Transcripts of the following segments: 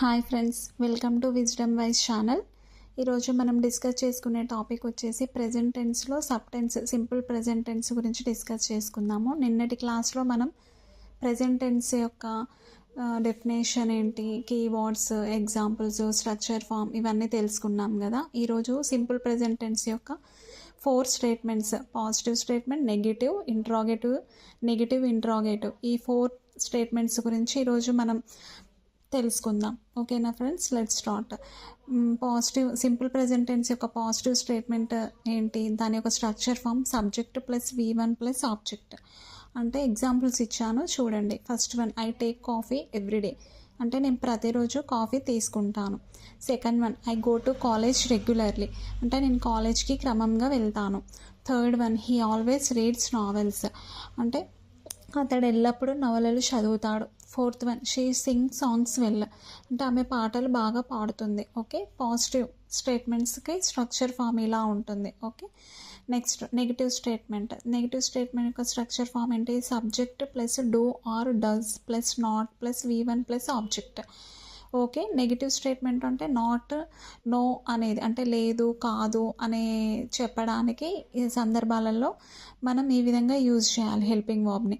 Hi friends, welcome to Wisdom Wise channel. ఈరోజు మనం discuss చేసుకునే టాపిక్ వచ్చేసి ప్రెజెంట్ టెన్స్లో sub tense, simple present tense గురించి డిస్కస్ చేసుకుందాము. నిన్నటి క్లాస్లో మనం ప్రెజెంట్ టెన్స్ యొక్క డెఫినేషన్ ఏంటి, కీవర్డ్స్, ఎగ్జాంపుల్స్, స్ట్రక్చర్, ఫామ్ ఇవన్నీ తెలుసుకున్నాం కదా. ఈరోజు సింపుల్ ప్రెజెంట్ టెన్స్ యొక్క 4 statements, positive statement, negative, interrogative ఈ 4 స్టేట్మెంట్స్ గురించి ఈరోజు మనం తెలుసుకుందాం. ఓకేనా friends, let's start. Positive simple present tense యొక్క పాజిటివ్ స్టేట్మెంట్ ఏంటి, దాని యొక్క structure form subject plus V1 plus object. అంటే ఎగ్జాంపుల్స్ ఇచ్చాను చూడండి. First one, I take coffee everyday, అంటే నేను ప్రతిరోజు కాఫీ తీసుకుంటాను. Second one, I go to college regularly, అంటే నేను కాలేజ్కి క్రమంగా వెళ్తాను. Third one, he always reads novels, అంటే అతడు ఎల్లప్పుడూ నవలలు చదువుతాడు. Fourth one, she sing songs well, అంటే ఆమె పాటలు బాగా పాడుతుంది. ఓకే, పాజిటివ్ స్టేట్మెంట్స్కి స్ట్రక్చర్ ఫామ్ ఇలా ఉంటుంది. Okay, next negative statement. Negative statement యొక్క స్ట్రక్చర్ ఫామ్ ఏంటి, subject plus do or does plus not plus V1 plus object. Okay, negative statement అంటే నాట్, నో అనేది, అంటే లేదు, కాదు అనే చెప్పడానికి ఈ సందర్భాలలో మనం ఈ విధంగా యూజ్ చేయాలి హెల్పింగ్ వర్బ్ని.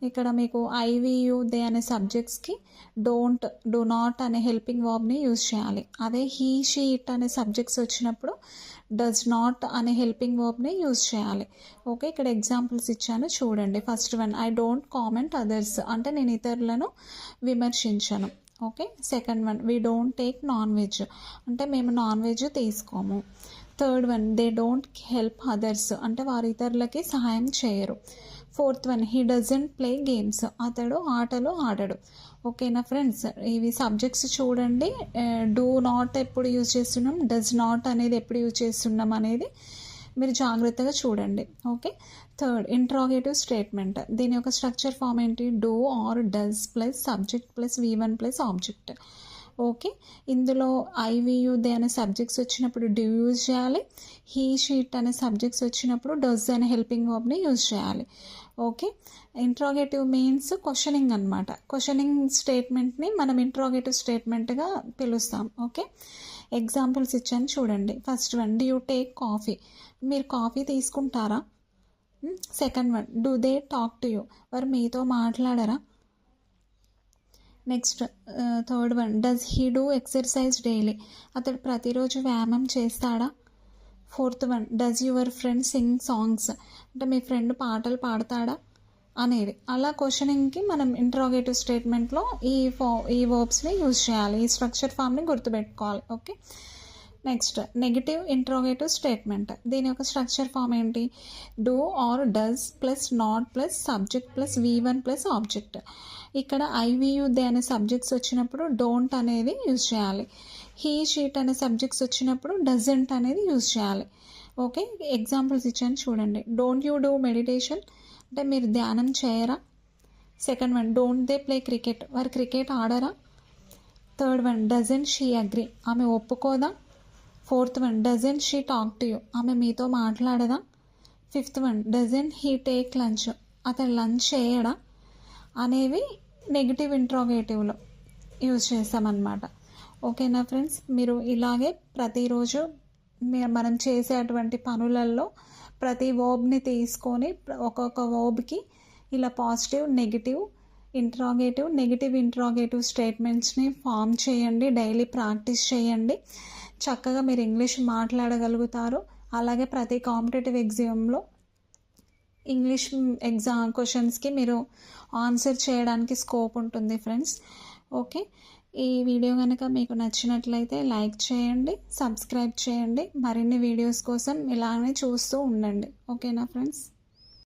ఇక్కడ మీకు ఐవియు దే అనే సబ్జెక్ట్స్కి డోంట్, డూ నాట్ అనే హెల్పింగ్ వర్బ్ని యూజ్ చేయాలి. అదే హీ, షీ, ఇట్ అనే సబ్జెక్ట్స్ వచ్చినప్పుడు డస్ నాట్ అనే హెల్పింగ్ వర్బ్ని యూజ్ చేయాలి. ఓకే, ఇక్కడ ఎగ్జాంపుల్స్ ఇచ్చాను చూడండి. First one, I don't comment others, అంటే నేను ఇతరులను విమర్శించను. Okay, second one, we don't take non veg, అంటే మేము నాన్ వెజ్ తీసుకోము. Third one, they don't help others, అంటే వారు ఇతరులకి సహాయం చేయరు. Fourth one, he doesn't play games, అతడు ఆటలు ఆడడు. ఓకేనా ఫ్రెండ్స్, ఇవి సబ్జెక్ట్స్ చూడండి. డూ నాట్ ఎప్పుడు యూజ్ చేస్తున్నాం, డస్ నాట్ అనేది ఎప్పుడు యూజ్ చేస్తున్నాం అనేది మీరు జాగ్రత్తగా చూడండి. Okay, third interrogative statement. దీని యొక్క స్ట్రక్చర్ ఫామ్ ఏంటి, do or does plus subject plus V1 plus object. Okay, ఇందులో ఐవియు దే అనే సబ్జెక్ట్స్ వచ్చినప్పుడు డూ యూజ్ చేయాలి. హీ, షీట్ అనే సబ్జెక్ట్స్ వచ్చినప్పుడు డస్ అనే హెల్పింగ్ వర్బ్ని యూజ్ చేయాలి. ఓకే, ఇంట్రాగేటివ్ మీన్స్ క్వశ్చనింగ్ అనమాట. క్వశ్చనింగ్ స్టేట్మెంట్ని మనం ఇంట్రాగేటివ్ స్టేట్మెంట్గా పిలుస్తాం. ఓకే, ఎగ్జాంపుల్స్ ఇచ్చాను చూడండి. First one, do you take coffee, మీరు కాఫీ తీసుకుంటారా. Second one, do they talk to you, వారు మీతో మాట్లాడరా. Next third one, does he do exercise daily, అతడు ప్రతిరోజు వ్యాయామం చేస్తాడా. Fourth one, does your friend sing songs, అంటే మీ ఫ్రెండ్ పాటలు పాడతాడా అనేది. అలా క్వశ్చనింగ్కి మనం ఇంట్రాగేటివ్ స్టేట్మెంట్లో ఈ వర్బ్స్ని యూజ్ చేయాలి. ఈ స్ట్రక్చర్ ఫామ్ని గుర్తుపెట్టుకోవాలి. Okay, next negative interrogative statement. దీని యొక్క స్ట్రక్చర్ ఫామ్ ఏంటి, do or does plus not plus subject plus V1 plus object. ఇక్కడ ఐవియు దే అనే సబ్జెక్ట్స్ వచ్చినప్పుడు డోంట్ అనేది యూజ్ చేయాలి. హీ, షీట్ అనే సబ్జెక్ట్స్ వచ్చినప్పుడు డజంట్ అనేది యూజ్ చేయాలి. ఓకే, ఎగ్జాంపుల్స్ ఇచ్చాను చూడండి. డోంట్ యూ డూ మెడిటేషన్, అంటే మీరు ధ్యానం చేయరా. Second one, don't they play cricket, వారు క్రికెట్ ఆడరా. Third one, doesn't she agree, ఆమె ఒప్పుకోదా. Fourth one, doesn't she talk to you, ఆమె మీతో మాట్లాడదా. Fifth one, doesn't he take lunch, అతను లంచ్ చేయడా అనేవి నెగిటివ్ ఇంట్రాగేటివ్లో యూజ్ చేస్తామన్నమాట. ఓకేనా ఫ్రెండ్స్, మీరు ఇలాగే ప్రతిరోజు మనం చేసేటువంటి పనులలో ప్రతి వర్బ్ని తీసుకొని ఒక్కొక్క వర్బ్కి ఇలా పాజిటివ్, నెగిటివ్, నెగిటివ్ ఇంట్రాగేటివ్ స్టేట్మెంట్స్ని ఫామ్ చేయండి. డైలీ ప్రాక్టీస్ చేయండి. చక్కగా మీరు ఇంగ్లీష్ మాట్లాడగలుగుతారు. అలాగే ప్రతి కాంపిటేటివ్ ఎగ్జామ్లో ఇంగ్లీష్ ఎగ్జామ్ క్వశ్చన్స్కి మీరు ఆన్సర్ చేయడానికి స్కోప్ ఉంటుంది ఫ్రెండ్స్. ఓకే, ఈ వీడియో కనుక మీకు నచ్చినట్లయితే లైక్ చేయండి, సబ్స్క్రైబ్ చేయండి. మరిన్ని వీడియోస్ కోసం ఇలానే చూస్తూ ఉండండి. ఓకేనా ఫ్రెండ్స్.